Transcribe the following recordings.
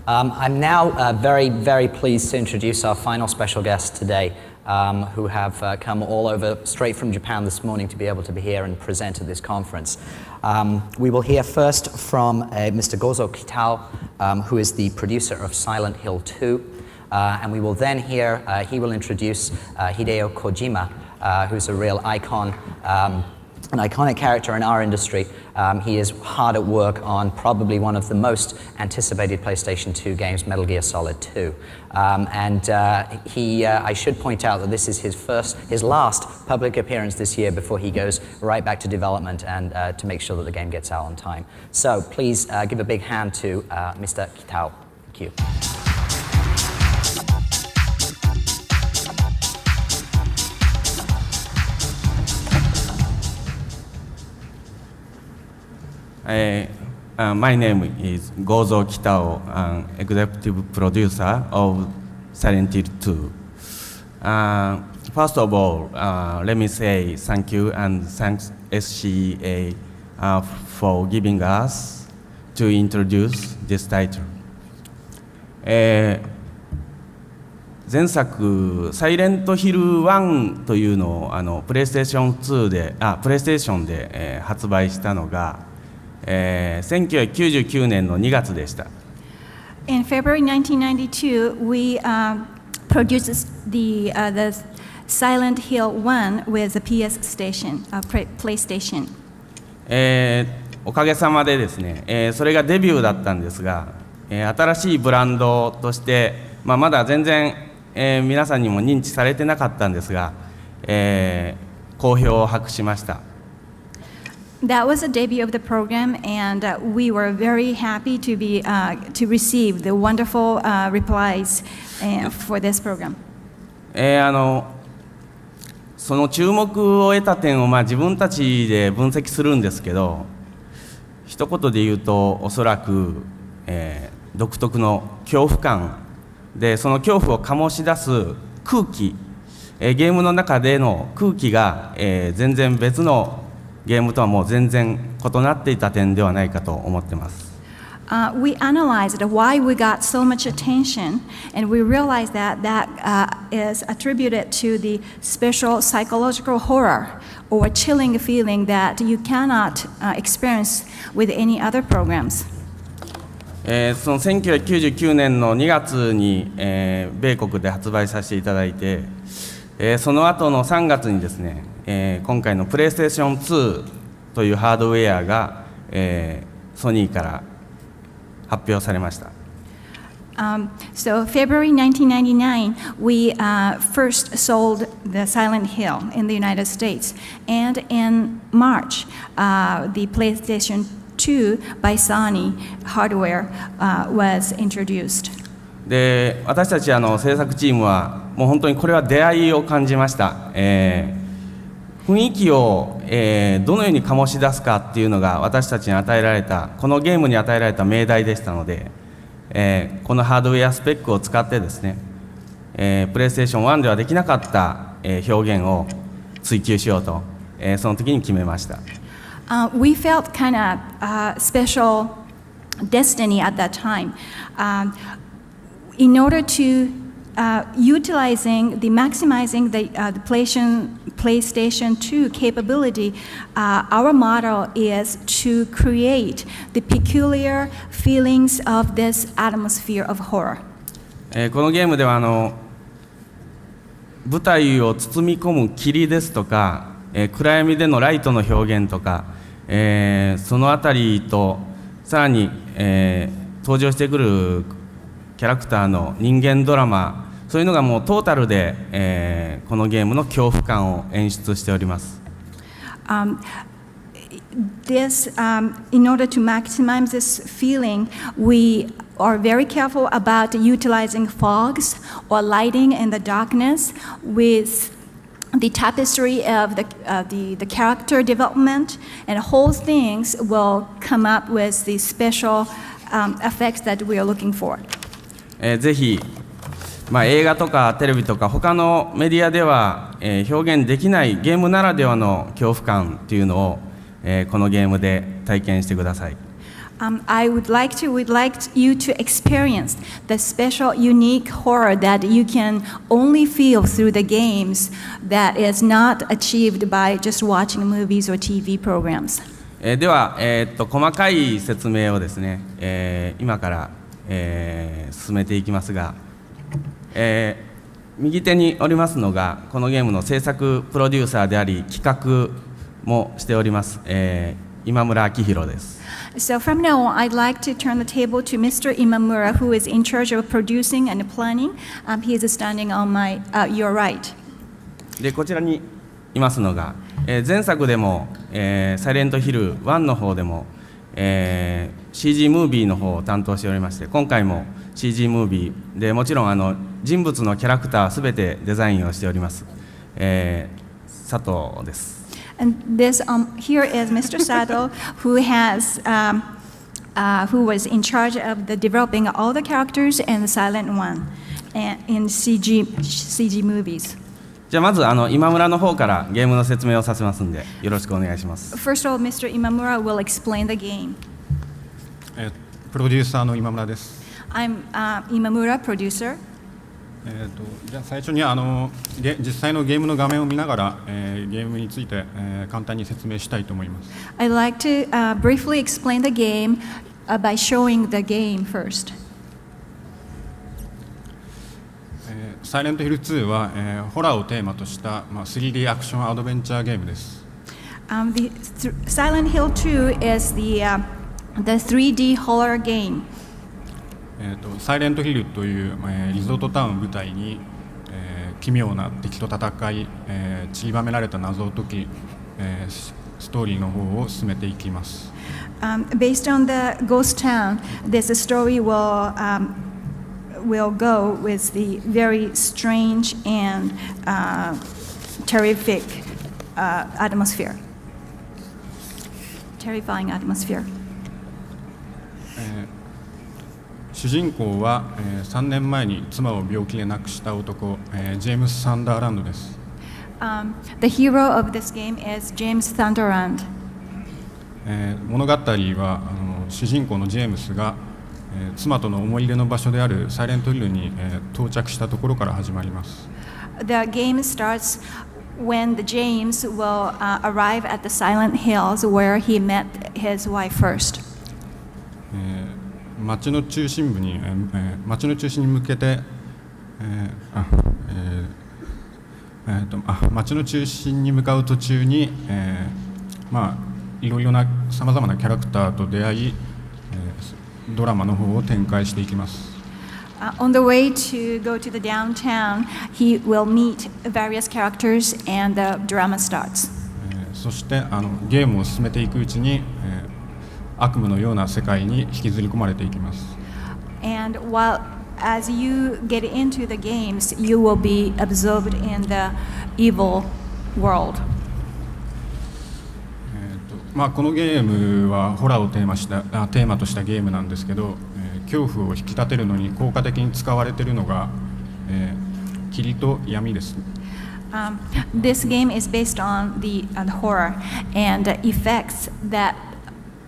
I'm now very, very pleased to introduce our final special guests today, who have come all over straight from Japan this morning to be able to be here and present at this conference. We will hear first from Mr. Gozo Kitao, who is the producer of Silent Hill 2, and we will then hear, he will introduce Hideo Kojima, who's a real icon, an iconic character in our industry. He is hard at work on probably one of the most anticipated PlayStation 2 games, Metal Gear Solid 2. I should point out that this is his last public appearance this year before he goes right back to development and to make sure that the game gets out on time. So please give a big hand to Mr. Kitao. Thank you. My name is Gozo Kitao, executive producer of Silent Hill 2. First of all, let me say thank you and thanks SCA for giving us to introduce this title. 前作サイレントヒル1というのをプレイステーション2でプレイステーションで、発売したのが1999年の2月でした。In February 1992, we produced the Silent Hill 1 with the PS station, PlayStation. おかげさまでですね、それがデビューだったんですが、新しいブランドとして、まだ全然、皆さんにも認知されてなかったんですが、好評を博しました。That was the debut of the program, and we were very happy to receive the wonderful replies for this program. その注目を得た点を自分たちで分析するんですけど、一言で言うとおそらく、独特の恐怖感で、その恐怖を醸し出す空気、ゲームの中での空気が、全然別のゲームとはもう全然異なっていた点ではないかと思っています。We analyzed why we got so much attention, and we realized that is attributed to the special psychological horror or chilling feeling that you cannot experience with any other programs. その1999年の2月に、米国で発売させていただいて、その後の3月にですね、今回のプレイステーション2というハードウェアが、ソニーから発表されました。So February 1999, we first sold the Silent Hill in the United States, and in March, the PlayStation 2 by Sony hardware was introduced. で、私たち制作チームはもう本当にこれは出会いを感じました。雰囲気を、どのように醸し出すかっていうのが私たちに与えられた、このゲームに与えられた命題でしたので、このハードウェアスペックを使ってですね、プレイステーション1ではできなかった、表現を追求しようと、その時に決めました。We felt kind of special destiny at that time. In order to maximizing the PlayStation 2 capability, our model is to create the peculiar feelings of this atmosphere of horror. このゲームでは舞台を包み込む霧ですとか、暗闇でのライトの表現とか、そのあたりとさらに、登場してくるキャラクターの人間ドラマ、そういうのがもうトータルで、このゲームの恐怖感を演出しております。In order to maximize this feeling, we are very careful about utilizing fogs or lighting in the darkness with the tapestry of the character development, and whole things will come up with the special effects that we are looking for. ぜひ、映画とかテレビとか他のメディアでは、表現できないゲームならではの恐怖感というのを、このゲームで体験してください。we'd like you to experience the special, unique horror that you can only feel through the games that is not achieved by just watching movies or TV programs. では、細かい説明をですね、今から、進めていきますが、右手におりますのがこのゲームの制作プロデューサーであり企画もしております、今村明宏です。So from now on, I'd like to turn the table to Mr. Imamura, who is in charge of producing and planning. He is standing on your right. でこちらにいますのが、前作でも、サイレントヒル1の方でも、CG ムービーの方を担当しておりまして、今回も CG ムービーでもちろん人物のキャラクターすべてデザインをしております、佐藤です。And this here is Mr. Sato, who was in charge of developing all the characters in the Silent One in CG movies. じゃあまず今村の方からゲームの説明をさせますんでよろしくお願いします。 First of all, Mr. Imamura will explain the game. プロデューサーの今村です。I'm Imamura, producer. じゃあ最初に実際のゲームの画面を見ながら、ゲームについて、簡単に説明したいと思います。I'd like to briefly explain the game by showing the game first. サイレントヒル2は、ホラーをテーマとした、3D アクションアドベンチャーゲームです。Silent Hill 2 is the 3D horror game. サイレントヒルという、リゾートタウンを舞台に、奇妙な敵と戦い、散りばめられた謎を解き、ストーリーの方を進めていきます。Based on the ghost town, this story will go with the very strange and terrific atmosphere. Terrifying atmosphere. 主人公は、3年前に妻を病気で亡くした男、ジェームス・サンダーランドです。The hero of this game is James Thunderland. 物語は主人公のジェームスが、妻との思い出の場所であるサイレントヒルに、到着したところから始まります。The game starts when the James will arrive at the Silent Hills where he met his wife first. 町の中心に向けて、町の中心に向かう途中に、いろいろなさまざまなキャラクターと出会い、ドラマの方を展開していきます。On the way to go to the downtown, he will meet various characters and the drama starts. そしてゲームを進めていくうちに、悪夢のような世界に引きずり込まれていきます。And as you get into the games, you will be absorbed in the evil world. このゲームはホラーをテーマとしたゲームなんですけど、恐怖を引き立てるのに効果的に使われているのが、霧と闇です。This game is based on the horror, and the effects that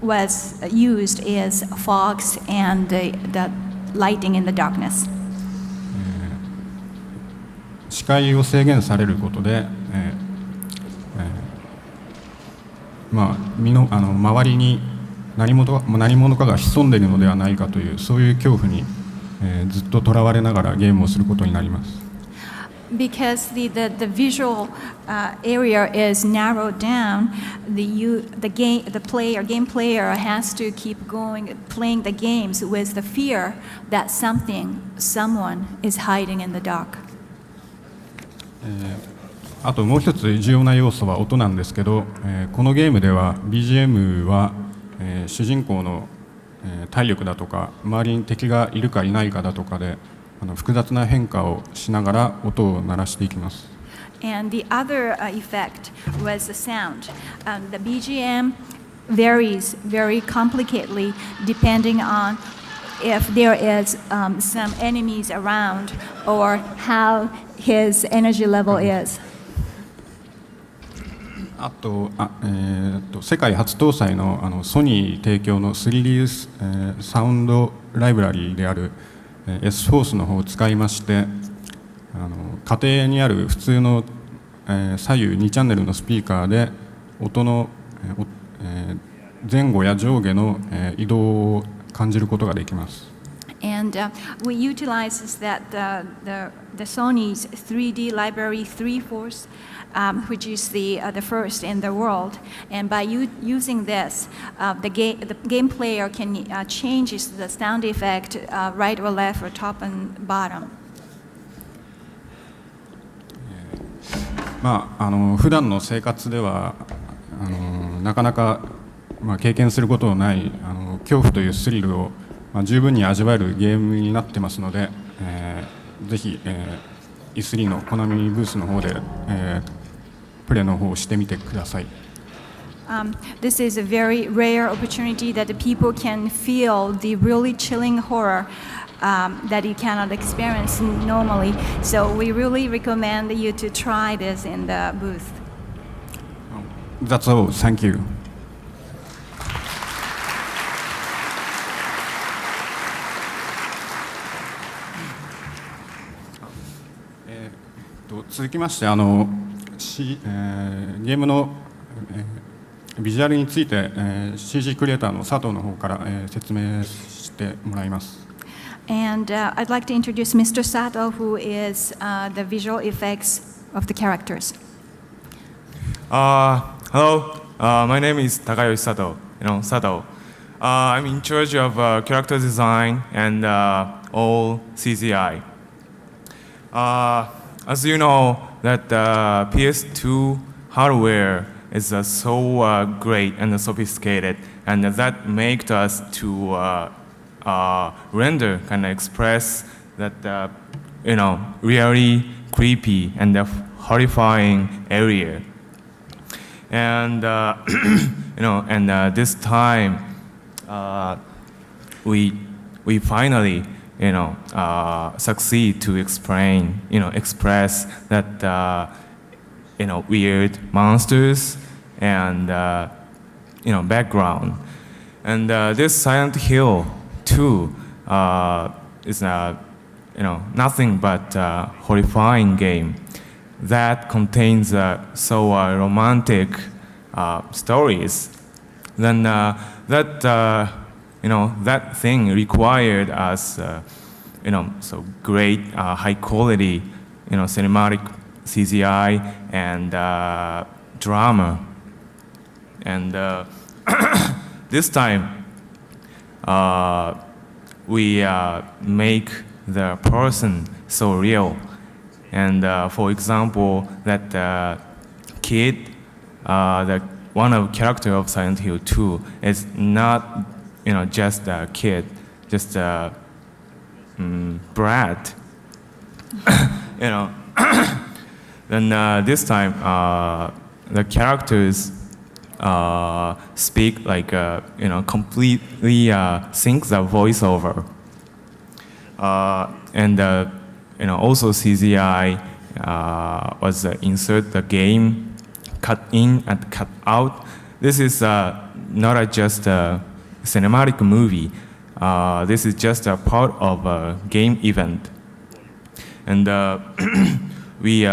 was used is fogs and the lighting in the darkness. 視界を制限されることで、周りに何者かが潜んでいるのではないかというそういう恐怖に、ずっととらわれながらゲームをすることになります。Because the visual area is narrowed down, the game player has to keep playing the games with the fear that someone is hiding in the dark. あともう一つ重要な要素は音なんですけど、このゲームでは BGM は、主人公の、体力だとか周りに敵がいるかいないかだとかで複雑な変化をしながら音を鳴らしていきます。And the other effect was the sound. The BGM varies very complicatedly depending on if there is some enemies around or how his energy level is. あと世界初搭載の、ソニー提供の 3D、サウンドライブラリーである、S フォースの方を使いまして、家庭にある普通の、左右2チャンネルのスピーカーで音の、前後や上下の、移動を感じることができます。And we utilize that the Sony's 3D library 3/4, which is the first in the world. And by using this, the game player can change the sound effect right or left or top and bottom. 普段の生活ではなかなか、経験することのない恐怖というスリルを、十分に味わえるゲームになってますので、ぜひ、E3 のコナミブースの方で、プレイの方をしてみてください。This is a very rare opportunity that the people can feel the really chilling horror that you cannot experience normally. So we really recommend you to try this in the booth. That's all. Thank you. 続きましてゲームの、ビジュアルについて、CG クリエイターの佐藤の方から、説明してもらいます。And I'd like to introduce Mr. Sato, who is the visual effects of the characters. Hello, my name is Takayoshi Sato. Sato. I'm in charge of character design and all CGI. As you know, that PS2 hardware is so great and sophisticated, and that makes us to render, kind of express that really creepy and horrifying area. And this time we finally succeed to express that weird monsters and background. And this Silent Hill 2 is nothing but a horrifying game that contains so romantic stories. Then that thing required us so great high quality cinematic CGI and drama. And this time we make the person so real. And for example, that kid, one of the character of Silent Hill 2 is not just a kid, just a brat. Then this time the characters speak like completely sync the voiceover, and also CGI was insert the game, cut in and cut out. This is not just a cinematic movie. This is just a part of a game event. And we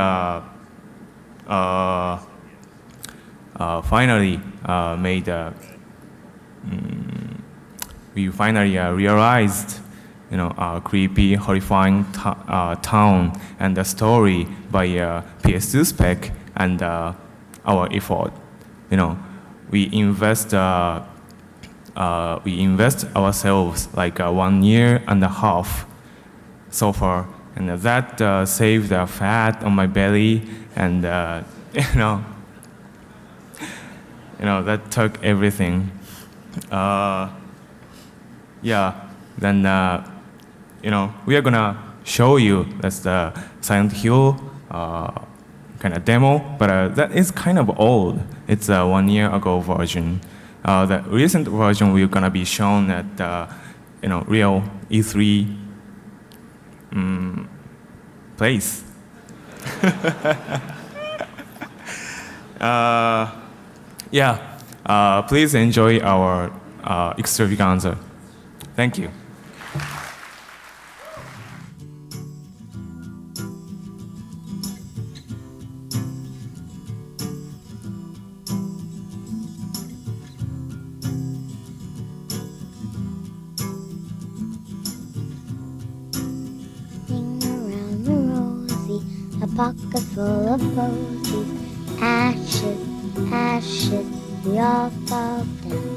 finally realized a creepy, horrifying town and the story by PS2 spec and our effort. We invest ourselves like 1 year and a half so far, and that saved the fat on my belly, and that took everything. Then we are gonna show you that's the Silent Hill kind of demo, but that is kind of old. It's a 1 year ago version. The recent version we're gonna be shown at real E3 place. Yeah, please enjoy our extravaganza. Thank you. Around the rosy, a pocket full of posies. Ashes, ashes, we all fall down.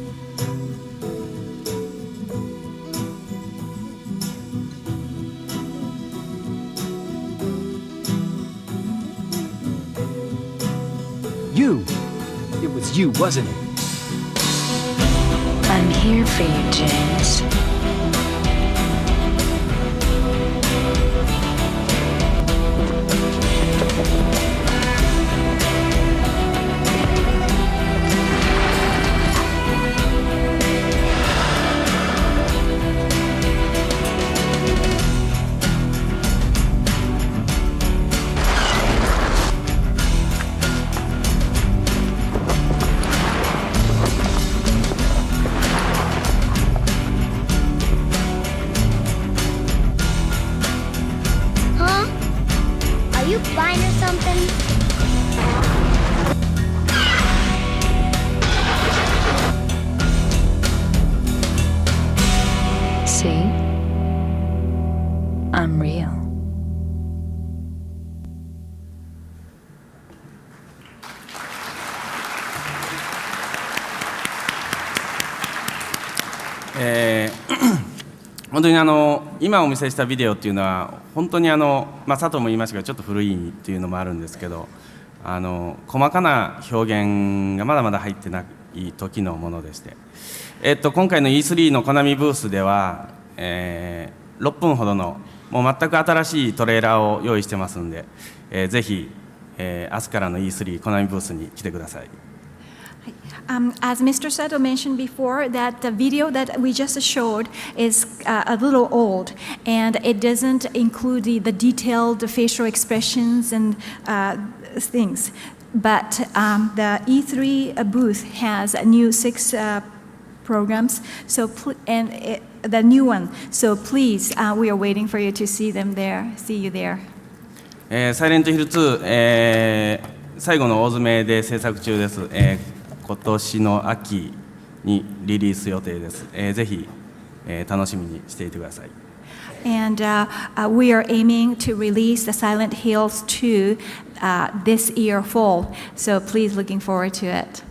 You! It was you, wasn't it? I'm here for you, James. Huh? Are you blind or something? See? I'm real. –本当に今お見せしたビデオっていうのは本当に佐藤も言いましたがちょっと古いっていうのもあるんですけど細かな表現がまだまだ入ってない時のものでして、今回の E3 のコナミブースでは、6分ほどのもう全く新しいトレーラーを用意してますんで、ぜひ、明日からの E3 コナミブースに来てください。As Mr. Sato mentioned before, that the video that we just showed is a little old, and it doesn't include the detailed facial expressions and things. But the E3 booth has a new 6 programs, the new one. So please, we are waiting for you to see them there. See you there. サイレントヒル2、最後の大詰めで制作中です。今年の秋にリリース予定です。ぜひ、楽しみにしていてください。And we are aiming to release the Silent Hills 2 this year fall. So please looking forward to it.